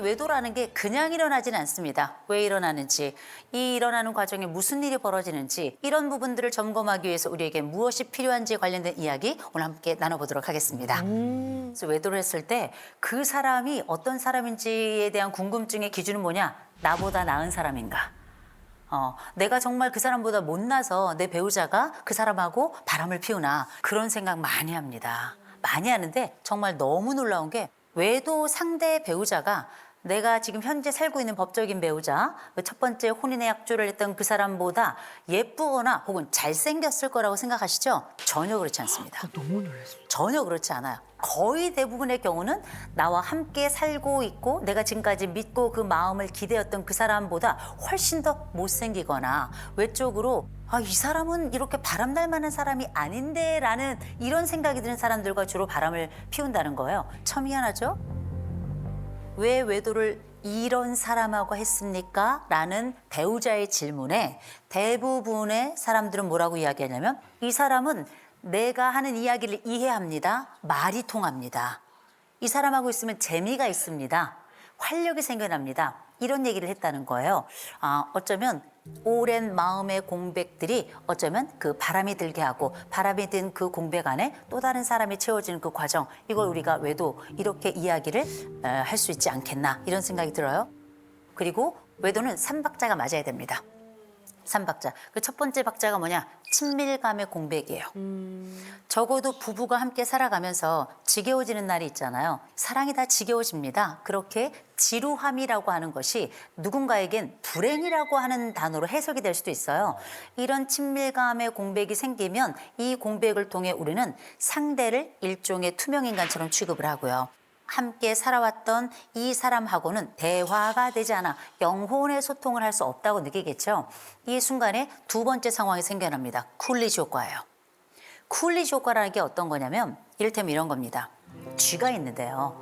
외도라는 게 그냥 일어나지는 않습니다. 왜 일어나는지, 이 일어나는 과정에 무슨 일이 벌어지는지 이런 부분들을 점검하기 위해서 우리에게 무엇이 필요한지에 관련된 이야기 오늘 함께 나눠보도록 하겠습니다. 그래서 외도를 했을 때 그 사람이 어떤 사람인지에 대한 궁금증의 기준은 뭐냐? 나보다 나은 사람인가? 내가 정말 그 사람보다 못나서 내 배우자가 그 사람하고 바람을 피우나 그런 생각 많이 합니다. 많이 하는데 정말 너무 놀라운 게 외도 상대 배우자가 내가 지금 현재 살고 있는 법적인 배우자, 그 첫 번째 혼인의 약조를 했던 그 사람보다 예쁘거나 혹은 잘생겼을 거라고 생각하시죠? 전혀 그렇지 않습니다. 너무 놀랐어요. 전혀 그렇지 않아요. 거의 대부분의 경우는 나와 함께 살고 있고 내가 지금까지 믿고 그 마음을 기대었던 그 사람보다 훨씬 더 못생기거나 외적으로 이 사람은 이렇게 바람날 만한 사람이 아닌데 라는 이런 생각이 드는 사람들과 주로 바람을 피운다는 거예요. 참 희한하죠? 왜 외도를 이런 사람하고 했습니까? 라는 배우자의 질문에 대부분의 사람들은 뭐라고 이야기하냐면 이 사람은 내가 하는 이야기를 이해합니다. 말이 통합니다. 이 사람하고 있으면 재미가 있습니다. 활력이 생겨납니다. 이런 얘기를 했다는 거예요. 어쩌면 오랜 마음의 공백들이 어쩌면 그 바람이 들게 하고 바람이 든 그 공백 안에 또 다른 사람이 채워지는 그 과정, 이걸 우리가 외도 이렇게 이야기를 할 수 있지 않겠나 이런 생각이 들어요. 그리고 외도는 3박자가 맞아야 됩니다. 3박자. 그 첫 번째 박자가 뭐냐? 친밀감의 공백이에요. 적어도 부부가 함께 살아가면서 지겨워지는 날이 있잖아요. 사랑이 다 지겨워집니다. 그렇게 지루함이라고 하는 것이 누군가에겐 불행이라고 하는 단어로 해석이 될 수도 있어요. 이런 친밀감의 공백이 생기면 이 공백을 통해 우리는 상대를 일종의 투명인간처럼 취급을 하고요. 함께 살아왔던 이 사람하고는 대화가 되지 않아 영혼의 소통을 할 수 없다고 느끼겠죠. 이 순간에 두 번째 상황이 생겨납니다. 쿨리지 효과예요. 쿨리지 효과라는 게 어떤 거냐면 이를테면 이런 겁니다. 쥐가 있는데요.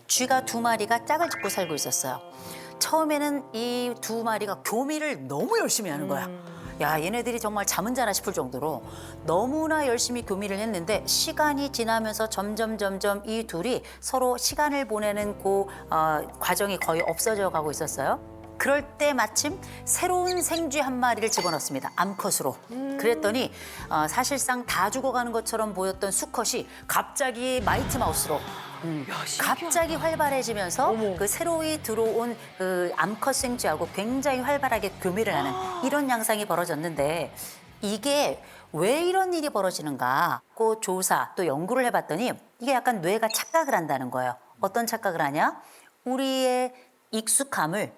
쥐가 두 마리가 짝을 짓고 살고 있었어요. 처음에는 이 두 마리가 교미를 너무 열심히 하는 거야. 야, 얘네들이 정말 잠은 자나 싶을 정도로 너무나 열심히 교미를 했는데 시간이 지나면서 점점 이 둘이 서로 시간을 보내는 그 과정이 거의 없어져 가고 있었어요. 그럴 때 마침 새로운 생쥐 한 마리를 집어넣습니다. 암컷으로. 그랬더니 사실상 다 죽어가는 것처럼 보였던 수컷이 갑자기 마이티 마우스로 갑자기 활발해지면서 그 새로이 들어온 그 암컷 생쥐하고 굉장히 활발하게 교미를 하는 이런 양상이 벌어졌는데 이게 왜 이런 일이 벌어지는가? 그 조사 또 연구를 해봤더니 이게 약간 뇌가 착각을 한다는 거예요. 어떤 착각을 하냐? 우리의 익숙함을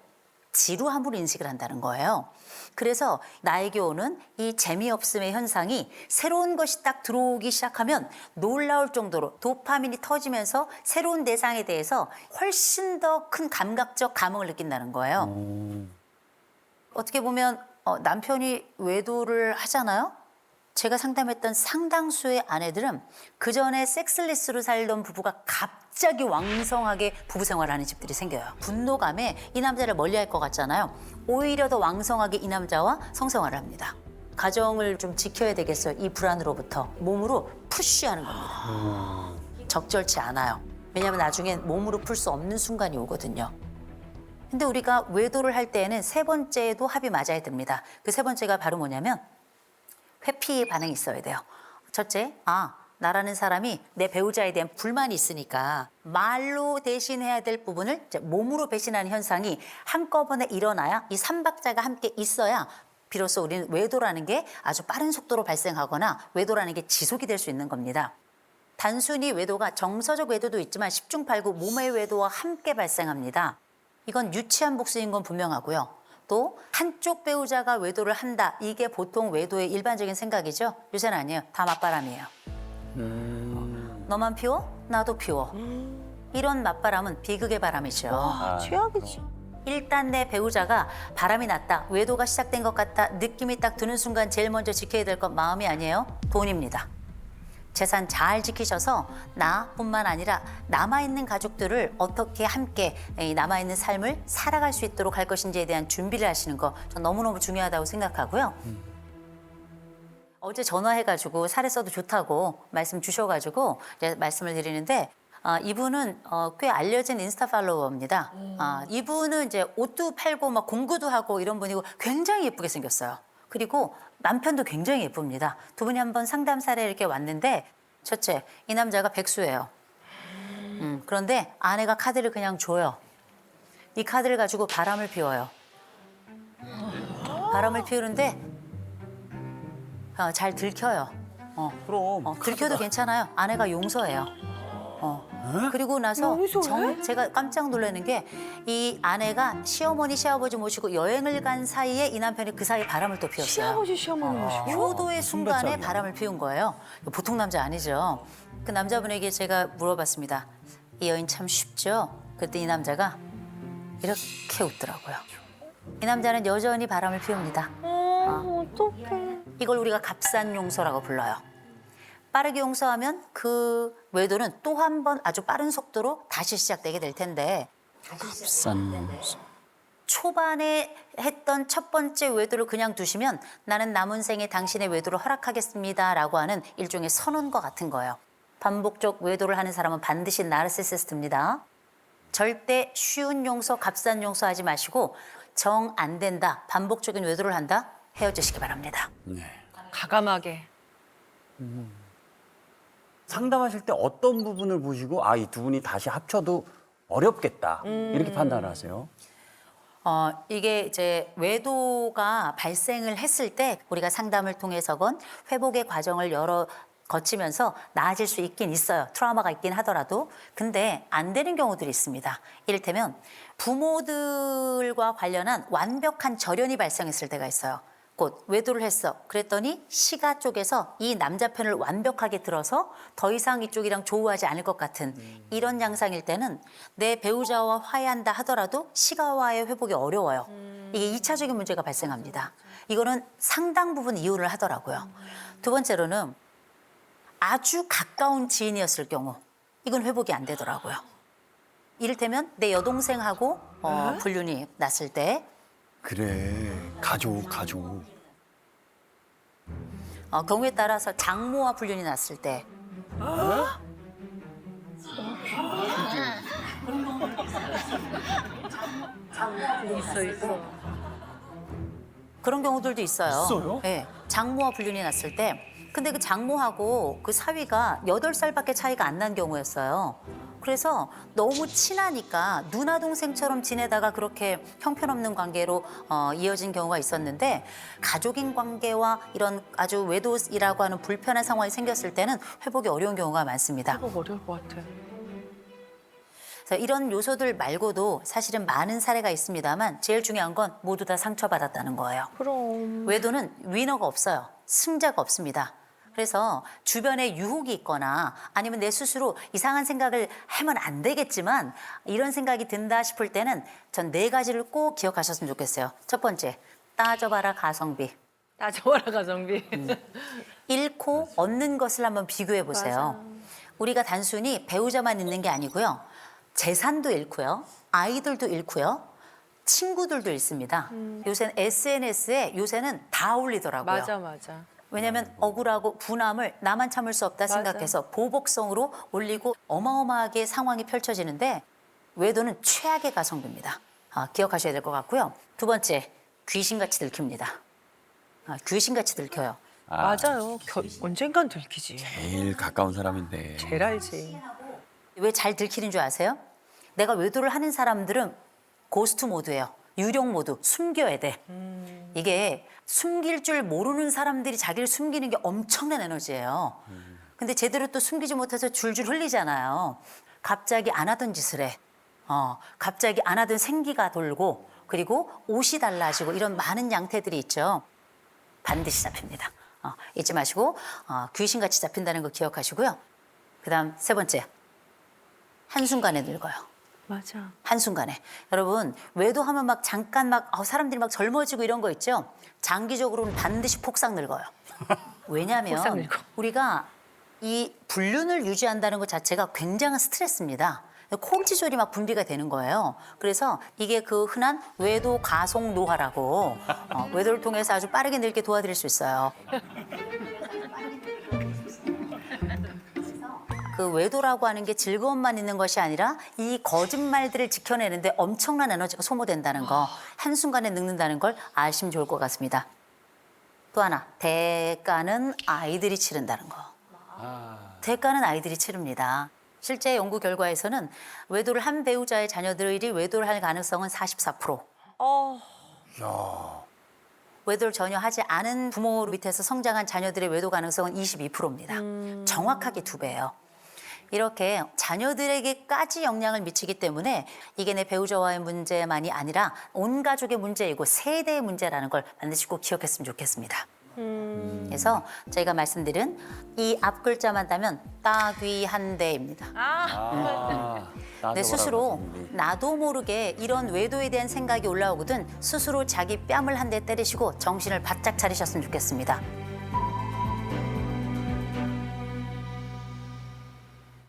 지루함으로 인식을 한다는 거예요. 그래서 나에게 오는 이 재미없음의 현상이 새로운 것이 딱 들어오기 시작하면 놀라울 정도로 도파민이 터지면서 새로운 대상에 대해서 훨씬 더 큰 감각적 감흥을 느낀다는 거예요. 어떻게 보면 남편이 외도를 하잖아요. 제가 상담했던 상당수의 아내들은 그전에 섹슬리스로 살던 부부가 갑자기 왕성하게 부부 생활을 하는 집들이 생겨요. 분노감에 이 남자를 멀리할 것 같잖아요. 오히려 더 왕성하게 이 남자와 성생활을 합니다. 가정을 좀 지켜야 되겠어요. 이 불안으로부터 몸으로 푸쉬하는 겁니다. 적절치 않아요. 왜냐하면 나중엔 몸으로 풀 수 없는 순간이 오거든요. 근데 우리가 외도를 할 때에는 세 번째도 합이 맞아야 됩니다. 그 세 번째가 바로 뭐냐면 회피 반응이 있어야 돼요. 첫째, 나라는 사람이 내 배우자에 대한 불만이 있으니까 말로 대신해야 될 부분을 이제 몸으로 배신하는 현상이 한꺼번에 일어나야 이 3박자가 함께 있어야 비로소 우리는 외도라는 게 아주 빠른 속도로 발생하거나 외도라는 게 지속이 될 수 있는 겁니다. 단순히 외도가 정서적 외도도 있지만 10중 8구 몸의 외도와 함께 발생합니다. 이건 유치한 복수인 건 분명하고요. 또 한쪽 배우자가 외도를 한다. 이게 보통 외도의 일반적인 생각이죠. 요새는 아니에요. 다 맞바람이에요. 너만 피워? 나도 피워. 이런 맞바람은 비극의 바람이죠. 최악이지. 일단 내 배우자가 바람이 났다. 외도가 시작된 것 같다. 느낌이 딱 드는 순간 제일 먼저 지켜야 될 건 마음이 아니에요. 돈입니다. 재산 잘 지키셔서 나뿐만 아니라 남아있는 가족들을 어떻게 함께 남아있는 삶을 살아갈 수 있도록 할 것인지에 대한 준비를 하시는 거 전 너무너무 중요하다고 생각하고요. 어제 전화해가지고 살에 써도 좋다고 말씀 주셔가지고 이제 말씀을 드리는데 이분은 꽤 알려진 인스타 팔로워입니다. 이분은 이제 옷도 팔고 막 공구도 하고 이런 분이고 굉장히 예쁘게 생겼어요. 그리고 남편도 굉장히 예쁩니다. 두 분이 한번 상담사례 이렇게 왔는데 첫째, 이 남자가 백수예요. 그런데 아내가 카드를 그냥 줘요. 이 카드를 가지고 바람을 피워요. 바람을 피우는데 잘 들켜요. 그럼 들켜도 괜찮아요. 아내가 용서해요. 그리고 나서 제가 깜짝 놀라는 게 이 아내가 시어머니, 시아버지 모시고 여행을 간 사이에 이 남편이 그 사이에 바람을 또 피웠어요. 시아버지 시어머니 모시고. 효도의 순간에 바람을 피운 거예요. 보통 남자 아니죠. 그 남자분에게 제가 물어봤습니다. 이 여인 참 쉽죠? 그때 이 남자가 이렇게 웃더라고요. 이 남자는 여전히 바람을 피웁니다. 어떡해. 이걸 우리가 값싼 용서라고 불러요. 빠르게 용서하면 그 외도는 또 한 번 아주 빠른 속도로 다시 시작되게 될 텐데 싼 용서. 초반에 했던 첫 번째 외도를 그냥 두시면 나는 남은 생에 당신의 외도를 허락하겠습니다라고 하는 일종의 선언과 같은 거예요. 반복적 외도를 하는 사람은 반드시 나르시시스트입니다. 절대 쉬운 용서, 값싼 용서하지 마시고 정 안 된다, 반복적인 외도를 한다, 헤어지시기 바랍니다. 네. 가감하게. 상담하실 때 어떤 부분을 보시고 이 두 분이 다시 합쳐도 어렵겠다 이렇게 판단을 하세요? 이게 이제 외도가 발생을 했을 때 우리가 상담을 통해서건 회복의 과정을 거치면서 나아질 수 있긴 있어요. 트라우마가 있긴 하더라도. 근데 안 되는 경우들이 있습니다. 이를테면 부모들과 관련한 완벽한 절연이 발생했을 때가 있어요. 곧 외도를 했어. 그랬더니 시가 쪽에서 이 남자 편을 완벽하게 들어서 더 이상 이쪽이랑 조우하지 않을 것 같은 이런 양상일 때는 내 배우자와 화해한다 하더라도 시가와의 회복이 어려워요. 이게 2차적인 문제가 발생합니다. 이거는 상당 부분 이혼을 하더라고요. 두 번째로는 아주 가까운 지인이었을 경우 이건 회복이 안 되더라고요. 이를테면 내 여동생하고 불륜이 났을 때 그래, 가족. 경우에 따라서 장모와 불륜이 났을 때 있어. 그런 경우들도 있어요. 있어요? 네, 장모와 불륜이 났을 때 근데 그 장모하고 그 사위가 8살밖에 차이가 안 난 경우였어요. 그래서 너무 친하니까 누나 동생처럼 지내다가 그렇게 형편없는 관계로 이어진 경우가 있었는데 가족인 관계와 이런 아주 외도이라고 하는 불편한 상황이 생겼을 때는 회복이 어려운 경우가 많습니다. 회복 어려울 것 같아. 그래서 이런 요소들 말고도 사실은 많은 사례가 있습니다만 제일 중요한 건 모두 다 상처받았다는 거예요. 그럼. 외도는 위너가 없어요. 승자가 없습니다. 그래서 주변에 유혹이 있거나 아니면 내 스스로 이상한 생각을 하면 안 되겠지만 이런 생각이 든다 싶을 때는 전 4가지를 꼭 기억하셨으면 좋겠어요. 첫 번째, 따져봐라 가성비. 따져봐라 가성비. 잃고 얻는 것을 한번 비교해 보세요. 우리가 단순히 배우자만 잃는 게 아니고요. 재산도 잃고요. 아이들도 잃고요. 친구들도 잃습니다. 요새는 SNS에 요새는 다 올리더라고요. 맞아. 왜냐하면 억울하고 분함을 나만 참을 수 없다 생각해서 보복성으로 올리고 어마어마하게 상황이 펼쳐지는데 외도는 최악의 가성비입니다. 기억하셔야 될 것 같고요. 두 번째, 귀신같이 들킵니다. 귀신같이 들켜요. 맞아요. 언젠간 들키지. 제일 가까운 사람인데. 제일 알지. 왜 잘 들키는 줄 아세요? 내가 외도를 하는 사람들은 고스트 모드예요. 유령 모드, 숨겨야 돼. 이게 숨길 줄 모르는 사람들이 자기를 숨기는 게 엄청난 에너지예요. 근데 제대로 또 숨기지 못해서 줄줄 흘리잖아요. 갑자기 안 하던 짓을 해. 갑자기 안 하던 생기가 돌고 그리고 옷이 달라지고 이런 많은 양태들이 있죠. 반드시 잡힙니다. 잊지 마시고 귀신같이 잡힌다는 거 기억하시고요. 그다음 세 번째, 한순간에 늙어요. 맞아. 한순간에. 여러분 외도하면 막 잠깐 사람들이 막 젊어지고 이런 거 있죠. 장기적으로는 반드시 폭삭 늙어요. 왜냐하면 폭삭 늙어. 우리가 이 불륜을 유지한다는 것 자체가 굉장한 스트레스입니다. 콜티졸이 막 분비가 되는 거예요. 그래서 이게 그 흔한 외도 가속 노화라고 외도를 통해서 아주 빠르게 늙게 도와드릴 수 있어요. 그 외도라고 하는 게 즐거움만 있는 것이 아니라 이 거짓말들을 지켜내는데 엄청난 에너지가 소모된다는 거, 한순간에 늙는다는 걸 아시면 좋을 것 같습니다. 또 하나, 대가는 아이들이 치른다는 거. 대가는 아이들이 치릅니다. 실제 연구 결과에서는 외도를 한 배우자의 자녀들이 외도를 할 가능성은 44%. 야, 외도를 전혀 하지 않은 부모 밑에서 성장한 자녀들의 외도 가능성은 22%입니다. 정확하게 2배예요. 이렇게 자녀들에게까지 영향을 미치기 때문에 이게 내 배우자와의 문제만이 아니라 온 가족의 문제이고 세대의 문제라는 걸 반드시 꼭 기억했으면 좋겠습니다. 그래서 저희가 말씀드린 이 앞 글자만 따면 따귀한대입니다. 나도 내 스스로 가정비. 나도 모르게 이런 외도에 대한 생각이 올라오거든 스스로 자기 뺨을 한 대 때리시고 정신을 바짝 차리셨으면 좋겠습니다.